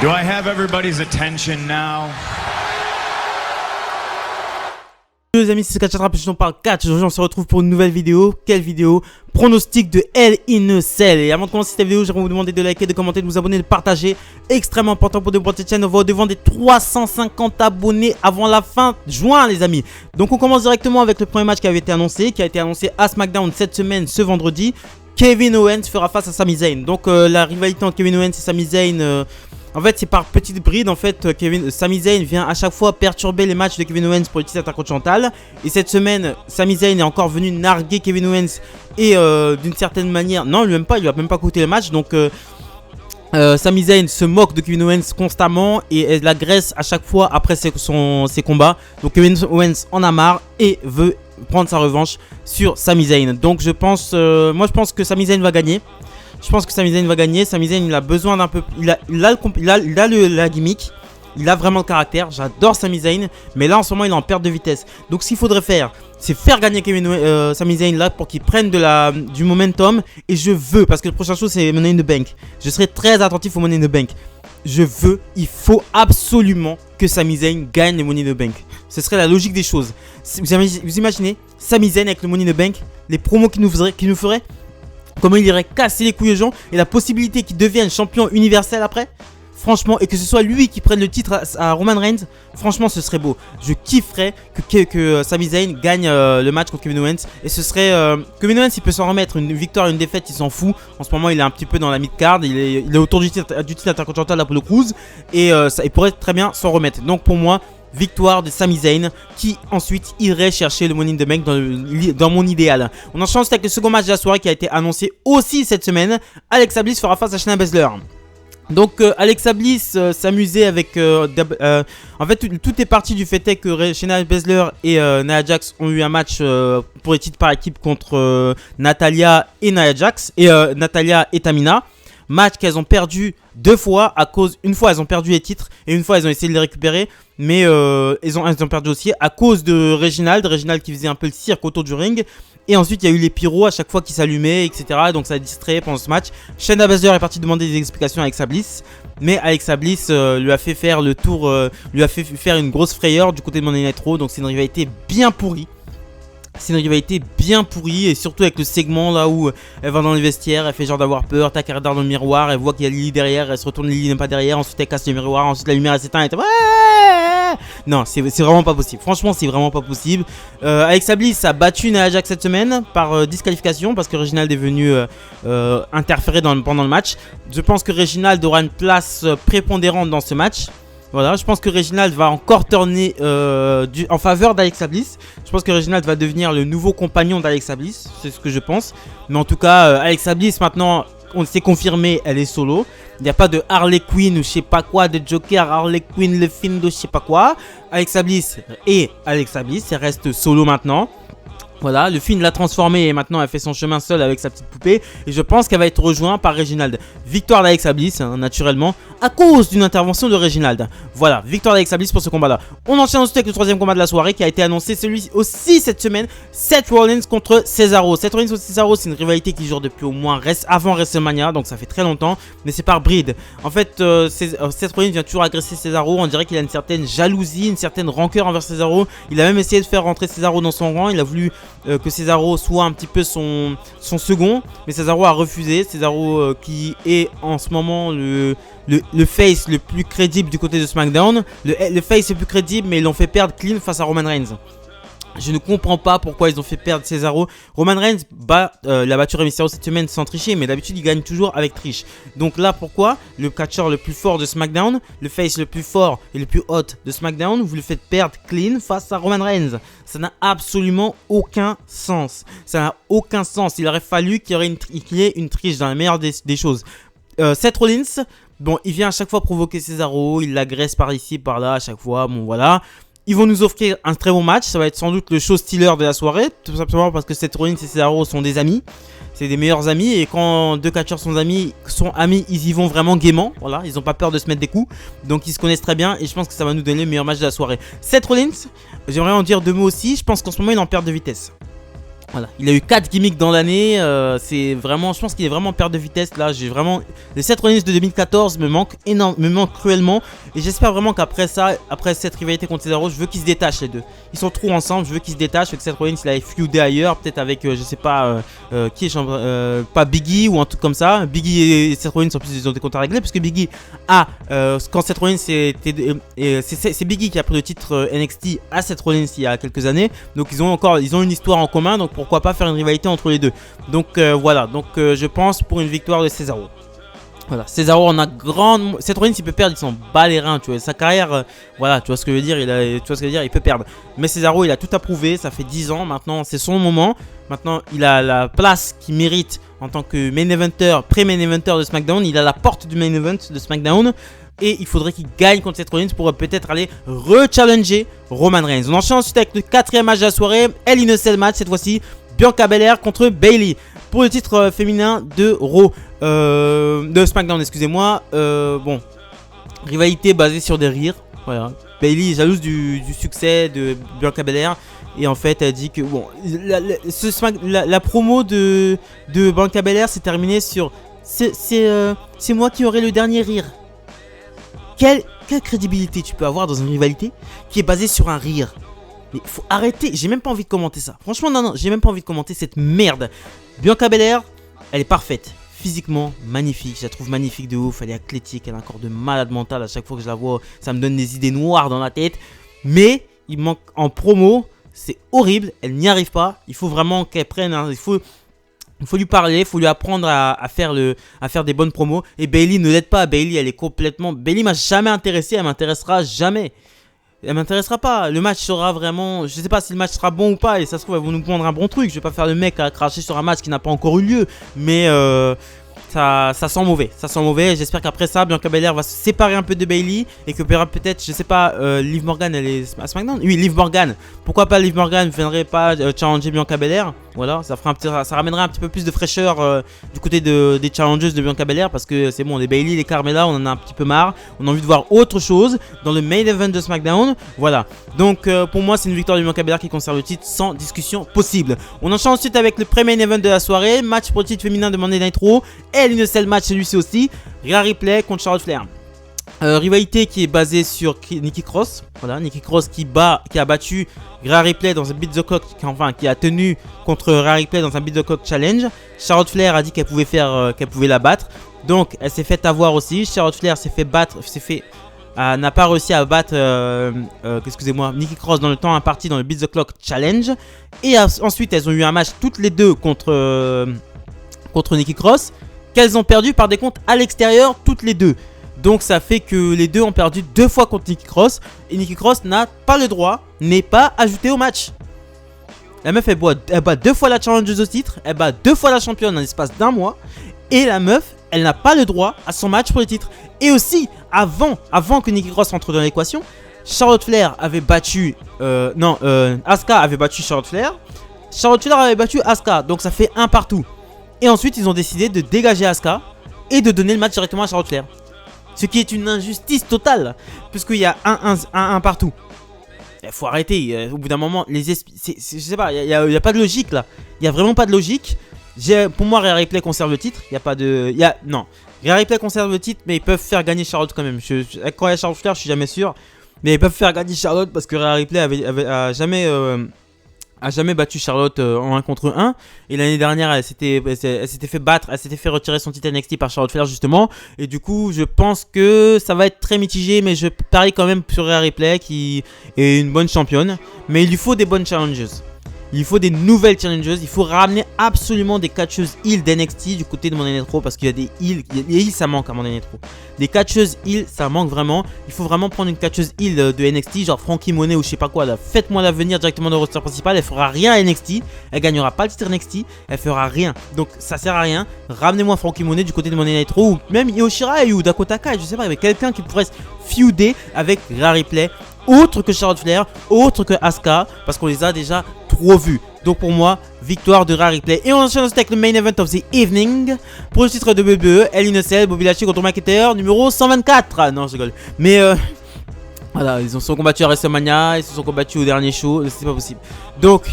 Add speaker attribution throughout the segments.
Speaker 1: Do I have everybody's attention now?
Speaker 2: Les amis, c'est Catch Attrape, je parle catch. Aujourd'hui, on se retrouve pour une nouvelle vidéo. Quelle vidéo? Pronostic de Hell in a Cell. Et avant de commencer cette vidéo, j'aimerais vous demander de liker, de commenter, de vous abonner, de partager. Extrêmement important pour développer cette chaîne. On va au-devant des 350 abonnés avant la fin juin, les amis. Donc, on commence directement avec le premier match qui avait été annoncé, à SmackDown cette semaine, ce vendredi. Kevin Owens fera face à Sami Zayn. Donc, la rivalité entre Kevin Owens et Sami Zayn. En fait, c'est par petite bride. En fait, Sami Zayn vient à chaque fois perturber les matchs de Kevin Owens pour utiliser intercontinental. Et cette semaine, Sami Zayn est encore venu narguer Kevin Owens. Et d'une certaine manière, non, lui-même pas, il lui a même pas coûté le match. Donc, Sami Zayn se moque de Kevin Owens constamment et l'agresse à chaque fois après ses combats. Donc, Kevin Owens en a marre et veut prendre sa revanche sur Sami Zayn. Donc, je pense que Sami Zayn va gagner. Je pense que Sami Zayn va gagner. Sami Zayn, il a besoin d'un peu. Il a la gimmick. Il a vraiment le caractère. J'adore Sami Zayn. Mais là, en ce moment, il est en perte de vitesse. Donc, ce qu'il faudrait faire, c'est faire gagner Sami Zayn là pour qu'il prenne du momentum. Et je veux, parce que le prochain show, c'est Money in the Bank. Je serai très attentif au Money in the Bank. Il faut absolument que Sami Zayn gagne le Money in the Bank. Ce serait la logique des choses. Vous imaginez Sami Zayn avec le Money in the Bank, les promos qu'il nous ferait. Comment il irait casser les couilles aux gens et la possibilité qu'il devienne champion universel après. Franchement, et que ce soit lui qui prenne le titre à Roman Reigns. Franchement, ce serait beau. Je kifferais que Sami Zayn gagne le match contre Kevin Owens. Et ce serait... Kevin Owens, il peut s'en remettre. Une victoire, une défaite, il s'en fout. En ce moment, il est un petit peu dans la mid-card. Il est autour du titre intercontinental Apollo Crews. Et il pourrait très bien s'en remettre. Donc pour moi... victoire de Sami Zayn qui ensuite irait chercher le Money in the Bank dans mon idéal. On enchaîne avec le second match de la soirée qui a été annoncé aussi cette semaine. Alexa Bliss fera face à Shayna Baszler. Donc Alexa Bliss s'amusait avec... en fait tout est parti du fait que Shayna Baszler et Nia Jax ont eu un match pour les titres par équipe contre Natalya et Nia Jax. Et Natalya et Tamina. Match qu'elles ont perdu deux fois une fois elles ont perdu les titres et une fois elles ont essayé de les récupérer, mais elles ont perdu aussi à cause de Reginald qui faisait un peu le cirque autour du ring. Et ensuite il y a eu les pyros à chaque fois qui s'allumaient, etc. Donc ça a distrait pendant ce match. Shayna Baszler est partie demander des explications à Alexa Bliss, mais Alexa Bliss lui a fait faire le tour, lui a fait faire une grosse frayeur du côté de Monday Night Raw. Donc c'est une rivalité bien pourrie. Et surtout avec le segment là où elle va dans les vestiaires, elle fait genre d'avoir peur, tac, elle regarde dans le miroir, elle voit qu'il y a Lily derrière, elle se retourne, Lily n'est pas derrière, ensuite elle casse le miroir, ensuite la lumière elle s'éteint, elle ouais. Non, c'est vraiment pas possible, franchement c'est vraiment pas possible. Alexa Bliss a battu Nia Jax cette semaine par disqualification parce que Reginald est venu interférer pendant le match. Je pense que Reginald aura une place prépondérante dans ce match. Voilà, je pense que Reginald va encore tourner en faveur d'Alexa Bliss. Je pense que Reginald va devenir le nouveau compagnon d'Alexa Bliss. C'est ce que je pense. Mais en tout cas, Alexa Bliss, maintenant, on s'est confirmé, elle est solo. Il n'y a pas de Harley Quinn ou je sais pas quoi, de Joker, Harley Quinn, le film de je sais pas quoi. Alexa Bliss, elle reste solo maintenant. Voilà, le film l'a transformée et maintenant elle fait son chemin seule avec sa petite poupée. Et je pense qu'elle va être rejointe par Reginald. Victoire d'Alexa Bliss, hein, naturellement, à cause d'une intervention de Reginald. Voilà, victoire d'Alexa Bliss pour ce combat-là. On enchaîne ensuite avec le troisième combat de la soirée qui a été annoncé, celui aussi cette semaine. Seth Rollins contre Cesaro. Seth Rollins contre Cesaro, c'est une rivalité qui dure depuis au moins avant WrestleMania, donc ça fait très longtemps. Mais c'est par bride. En fait, Seth Rollins vient toujours agresser Cesaro. On dirait qu'il a une certaine jalousie, une certaine rancœur envers Cesaro. Il a même essayé de faire rentrer Cesaro dans son rang. Il a voulu... que Cesaro soit un petit peu son second, mais Cesaro a refusé. Cesaro qui est en ce moment le face le plus crédible du côté de SmackDown, le face le plus crédible, mais ils l'ont fait perdre clean face à Roman Reigns. Je ne comprends pas pourquoi ils ont fait perdre Cesaro. Roman Reigns l'a battu Rey Mysterio cette semaine sans tricher, mais d'habitude il gagne toujours avec triche. Donc là pourquoi le catcheur le plus fort de SmackDown, le face le plus fort et le plus hot de SmackDown, vous le faites perdre clean face à Roman Reigns? Ça n'a absolument aucun sens. Ça n'a aucun sens. Il aurait fallu qu'il y ait une triche dans la meilleure des choses. Seth Rollins, bon, il vient à chaque fois provoquer Cesaro, il l'agresse par ici, par là, à chaque fois, bon voilà. Ils vont nous offrir un très bon match, ça va être sans doute le show stealer de la soirée, tout simplement parce que Seth Rollins et Cesaro sont des amis. C'est des meilleurs amis et quand deux catcheurs sont amis, ils y vont vraiment gaiement. Voilà, ils n'ont pas peur de se mettre des coups. Donc ils se connaissent très bien et je pense que ça va nous donner le meilleur match de la soirée. Seth Rollins, j'aimerais en dire deux mots aussi. Je pense qu'en ce moment il est en perte de vitesse. Voilà, il a eu 4 gimmicks dans l'année, c'est vraiment, je pense qu'il est vraiment en perte de vitesse là, j'ai vraiment, les Seth Rollins de 2014 me manquent énormément, me manquent cruellement, et j'espère vraiment qu'après ça, après cette rivalité contre Cesaro, je veux qu'ils se détachent les deux, ils sont trop ensemble, je veux qu'ils se détachent, avec Seth Rollins il avait feudé ailleurs, peut-être avec, je sais pas, qui est pas Biggie ou un truc comme ça, Biggie et Seth Rollins en plus ils ont des comptes à régler, parce que Biggie a, quand Seth Rollins c'est Biggie qui a pris le titre NXT à Seth Rollins il y a quelques années, donc ils ont une histoire en commun, donc pourquoi pas faire une rivalité entre les deux. Donc voilà, donc je pense pour une victoire de Cesaro. Voilà, Cesaro on a grande... Seth Rollins il peut perdre, il s'en bat les reins, tu vois, sa carrière, voilà, tu vois ce que je veux dire, il peut perdre. Mais Cesaro il a tout approuvé, ça fait 10 ans, maintenant c'est son moment, maintenant il a la place qu'il mérite en tant que main eventer, pré-main eventer de SmackDown, il a la porte du main event de SmackDown. Et il faudrait qu'il gagne contre Seth Rollins pour peut-être aller re-challenger Roman Reigns. On enchaîne ensuite avec le 4e match de la soirée, Hell in a Cell match cette fois-ci, Bianca Belair contre Bayley pour le titre féminin de Raw, de SmackDown, excusez-moi. Bon, rivalité basée sur des rires. Voilà, Bayley est jalouse du succès de Bianca Belair. Et en fait, elle dit que bon, la promo de Bianca Belair s'est terminée sur c'est moi qui aurai le dernier rire. Quelle crédibilité tu peux avoir dans une rivalité qui est basée sur un rire? Mais faut arrêter, j'ai même pas envie de commenter ça. Franchement, non, j'ai même pas envie de commenter cette merde. Bianca Belair, elle est parfaite. Physiquement, magnifique, je la trouve magnifique de ouf. Elle est athlétique, elle a un corps de malade mental. À chaque fois que je la vois, ça me donne des idées noires dans la tête. Mais il manque en promo, c'est horrible, elle n'y arrive pas. Il faut vraiment qu'elle prenne, il faut lui parler, il faut lui apprendre à faire des bonnes promos. Et Bayley ne l'aide pas. Bayley, elle est complètement... Bayley m'a jamais intéressé, elle m'intéressera jamais. Elle m'intéressera pas. Le match sera vraiment... Je sais pas si le match sera bon ou pas. Et ça se trouve, elles vont nous prendre un bon truc. Je vais pas faire le mec à cracher sur un match qui n'a pas encore eu lieu. Mais ça sent mauvais. Ça sent mauvais. J'espère qu'après ça, Bianca Belair va se séparer un peu de Bayley. Et que peut-être, je sais pas, Liv Morgan, elle est à SmackDown. Oui, Liv Morgan. Pourquoi pas Liv Morgan ne viendrait pas challenger Bianca Belair? Voilà, ça ramènerait un petit peu plus de fraîcheur du côté des challengers de Bianca Belair. Parce que c'est bon, les Bayley, les Carmella, on en a un petit peu marre. On a envie de voir autre chose dans le main event de SmackDown. Voilà, donc pour moi, c'est une victoire de Bianca Belair qui conserve le titre sans discussion possible. On enchaîne ensuite avec le pré-main event de la soirée. Match pour le titre féminin de Monday Night Raw. Hell in a Cell match, celui-ci aussi. Rhea Ripley contre Charlotte Flair. Rivalité qui est basée sur Nikki Cross. Voilà, Nikki Cross qui a battu Rhea Ripley dans un Beat the Clock, qui a tenu contre Rhea Ripley dans un Beat the Clock challenge. Charlotte Flair a dit qu'elle pouvait la battre. Donc elle s'est fait avoir aussi. Charlotte Flair s'est fait battre, n'a pas réussi à battre excusez-moi, Nikki Cross dans le temps imparti dans le Beat the Clock challenge. Et ensuite elles ont eu un match toutes les deux contre Nikki Cross, qu'elles ont perdu par des comptes à l'extérieur toutes les deux. Donc ça fait que les deux ont perdu 2 fois contre Nikki Cross. Et Nikki Cross n'a pas le droit, n'est pas ajouté au match. La meuf elle bat 2 fois la challengeuse au titre, elle bat 2 fois la championne en l'espace d'1 mois. Et la meuf, elle n'a pas le droit à son match pour le titre. Et aussi, avant que Nikki Cross entre dans l'équation, Charlotte Flair avait battu... Asuka avait battu Charlotte Flair. Charlotte Flair avait battu Asuka, donc ça fait 1 partout. Et ensuite, ils ont décidé de dégager Asuka et de donner le match directement à Charlotte Flair. Ce qui est une injustice totale, puisqu'il y a un partout. Il faut arrêter, au bout d'un moment, je sais pas, il n'y a pas de logique là. Il n'y a vraiment pas de logique. Pour moi, Rhea Ripley conserve le titre. Il n'y a pas de... Non, Rhea Ripley conserve le titre, mais ils peuvent faire gagner Charlotte quand même. Quand il y a Charlotte Flair, je suis jamais sûr. Mais ils peuvent faire gagner Charlotte parce que Rhea Ripley a jamais battu Charlotte en 1 contre 1. Et l'année dernière, elle s'était fait battre, elle s'était fait retirer son titre NXT par Charlotte Flair justement. Et du coup, je pense que ça va être très mitigé, mais je parie quand même sur Rhea Ripley qui est une bonne championne. Mais il lui faut des bonnes challengers. Il faut des nouvelles challengers. Il faut ramener absolument des catcheuses heal d'NXT du côté de Monday Night Raw. Parce qu'il y a des heals. Les heals, ça manque à Monday Night Raw. Des catcheuses heal, ça manque vraiment. Il faut vraiment prendre une catcheuse heal de NXT. Genre Frankie Monet ou je sais pas quoi. Faites-moi la venir directement dans le roster principal. Elle fera rien à NXT. Elle gagnera pas le titre NXT. Elle fera rien. Donc ça sert à rien. Ramenez-moi Frankie Monet du côté de Monday Night Raw. Ou même Io Shirai ou Dakota Kai. Je sais pas. Avec quelqu'un qui pourrait se feuder avec Rhea Ripley. Autre que Charlotte Flair, autre que Asuka, parce qu'on les a déjà trop vus. Donc pour moi, victoire de Rhea Ripley. Et on enchaîne avec le main event of the evening. Pour le titre de WWE, Hell in a Cell, Bobby Lashley contre McIntyre, numéro 124. Ah non, je rigole. Mais voilà, ils se sont combattus à WrestleMania, ils se sont combattus au dernier show, c'est pas possible. Donc,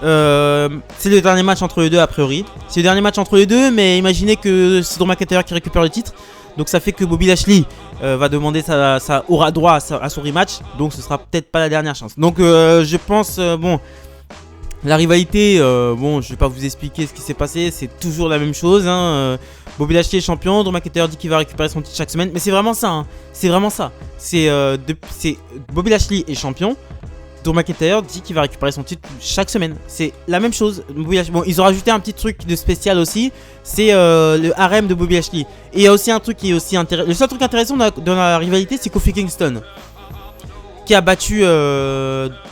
Speaker 2: c'est le dernier match entre les deux a priori. C'est le dernier match entre les deux, mais imaginez que c'est Drew McIntyre qui récupère le titre. Donc ça fait que Bobby Lashley va demander aura droit à son rematch. Donc ce sera peut-être pas la dernière chance. Donc je pense, bon, la rivalité, bon, je vais pas vous expliquer ce qui s'est passé. C'est toujours la même chose, hein. Bobby Lashley est champion, Drew McIntyre dit qu'il va récupérer son titre chaque semaine. Mais c'est vraiment ça, hein. C'est vraiment ça. C'est Bobby Lashley est champion. Drew McIntyre dit qu'il va récupérer son titre chaque semaine. C'est la même chose. Bon, ils ont rajouté un petit truc de spécial aussi. C'est le harem de Bobby Lashley. Et il y a aussi un truc qui est aussi intéressant. Le seul truc intéressant dans la rivalité, c'est Kofi Kingston qui a battu,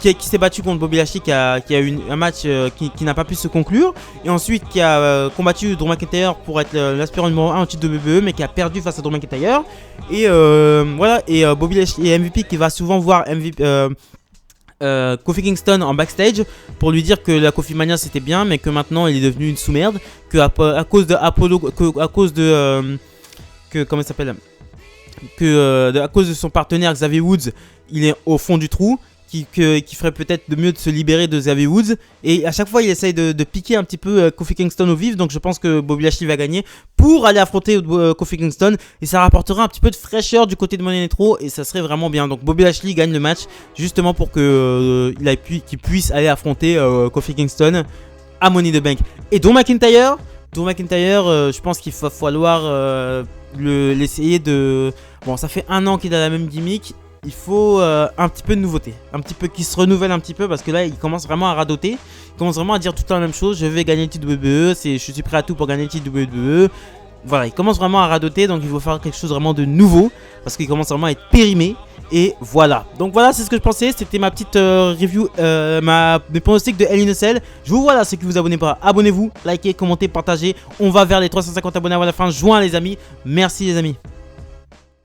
Speaker 2: qui s'est battu contre Bobby Lashley, qui a eu un match qui n'a pas pu se conclure. Et ensuite qui a combattu Drew McIntyre pour être l'aspirant numéro 1 au titre de WWE, mais qui a perdu face à Drew McIntyre. Et voilà. Et Bobby Lashley et MVP qui va souvent voir Kofi Kingston en backstage pour lui dire que la Kofi Mania c'était bien, mais que maintenant il est devenu une sous-merde, que à cause de Apollo, comment il s'appelle, à cause de son partenaire Xavier Woods, il est au fond du trou, qui ferait peut-être de mieux de se libérer de Xavier Woods. Et à chaque fois il essaye de piquer un petit peu Kofi Kingston au vif. Donc je pense que Bobby Lashley va gagner pour aller affronter Kofi Kingston, et ça rapportera un petit peu de fraîcheur du côté de Money Nitro, et ça serait vraiment bien. Donc Bobby Lashley gagne le match justement pour que qu'il puisse aller affronter Kofi Kingston à Money the Bank. Et Drew McIntyre, je pense qu'il va falloir l'essayer de... Bon, ça fait 1 an qu'il a la même gimmick. Il faut un petit peu de nouveauté, un petit peu qui se renouvelle un petit peu, parce que là il commence vraiment à radoter, il commence vraiment à dire tout le temps la même chose. Je vais gagner le titre WWE, je suis prêt à tout pour gagner le titre WWE. Voilà, il commence vraiment à radoter, donc il faut faire quelque chose vraiment de nouveau, parce qu'il commence vraiment à être périmé. Et voilà, donc voilà, c'est ce que je pensais. C'était ma petite review, mes pronostics de Hell in a Cell. Je vous vois là, ceux qui vous abonnez pas, abonnez-vous, likez, commentez, partagez. On va vers les 350 abonnés avant la fin juin les amis. Merci les amis.